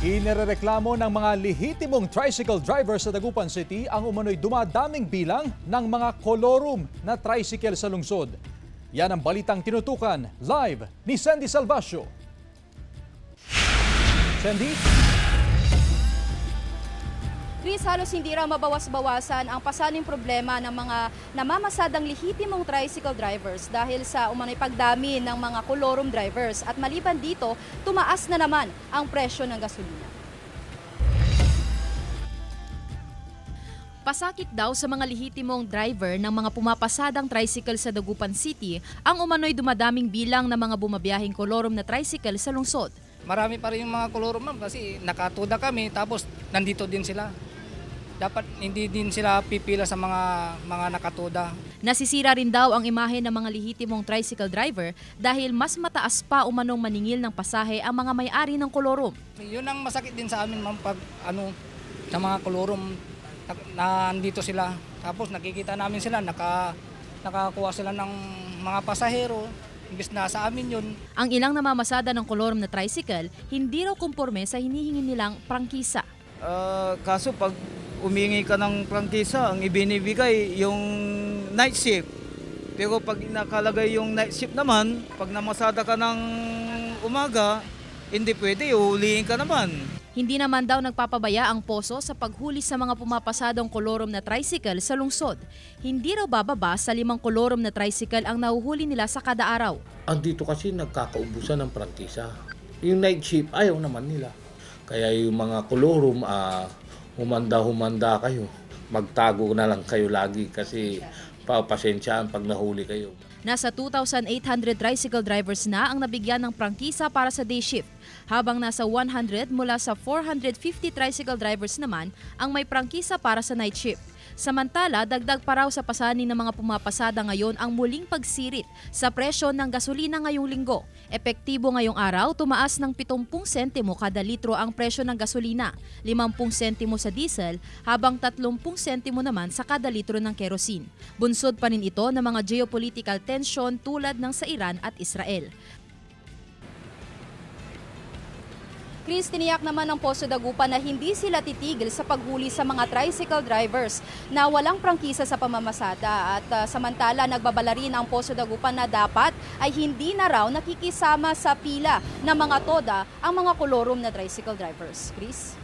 Inirereklamo ng mga lehitimong tricycle driver sa Dagupan City ang umano'y dumadaming bilang ng mga kolorum na tricycle sa lungsod. Yan ang balitang tinutukan live ni Sandy Salvacio. Sandy? Chris, halos hindi raw mabawas-bawasan ang pasaning problema ng mga namamasadang lehitimong tricycle drivers dahil sa umano'y pagdami ng mga kolorum drivers at maliban dito, tumaas na naman ang presyo ng gasolina. Pasakit daw sa mga lehitimong driver ng mga pumapasadang tricycle sa Dagupan City ang umano'y dumadaming bilang ng mga bumabiyahing kolorum na tricycle sa lungsod. Marami pa rin yung mga kolorum, ma'am, kasi nakatuda kami tapos nandito din sila. Dapat hindi din sila pipila sa mga nakatuda. Nasisira rin daw ang imahe ng mga lehitimong tricycle driver dahil mas mataas pa umanong maningil ng pasahe ang mga may-ari ng kolorum. Yun ang masakit din sa amin, ma'am, pag sa mga kolorum nandito sila. Tapos nakikita namin sila, nakakuha sila ng mga pasahero. Imbes na sa amin yun. Ang ilang namamasada ng kolorum na tricycle, hindi raw kumporme sa hinihingi nilang prangkisa. Kaso pag umingi ka ng prangkisa, ang ibinibigay yung night shift. Pero pag nakalagay yung night shift naman, pag namasada ka ng umaga, hindi pwede, uhulihin ka naman. Hindi naman daw nagpapabaya ang poso sa paghuli sa mga pumapasadong kolorum na tricycle sa lungsod. Hindi raw bababa sa 5 kolorum na tricycle ang nahuhuli nila sa kada araw. Andito kasi nagkakaubusan ng prangkisa. Yung night shift, ayaw naman nila. Kaya yung mga kolorum, humanda kayo. Magtago na lang kayo lagi kasi papasensyaan pag nahuli kayo. Nasa 2,800 tricycle drivers na ang nabigyan ng prangkisa para sa day shift, habang nasa 100 mula sa 450 tricycle drivers naman ang may prangkisa para sa night shift. Samantala, dagdag pa raw sa pasanin ng mga pumapasada ngayon ang muling pagsirit sa presyo ng gasolina ngayong linggo. Epektibo ngayong araw, tumaas ng 70 sentimo kada litro ang presyo ng gasolina, 50 sentimo sa diesel, habang 30 sentimo naman sa kada litro ng kerosene. Bunsod pa rin ito ng mga geopolitical tension tulad ng sa Iran at Israel. Chris, tiniyak naman ng Poso Dagupan na hindi sila titigil sa paghuli sa mga tricycle drivers na walang prangkisa sa pamamasada at samantala nagbabala rin ang Poso Dagupan na dapat ay hindi na raw nakikisama sa pila ng mga toda ang mga kolorum na tricycle drivers. Chris?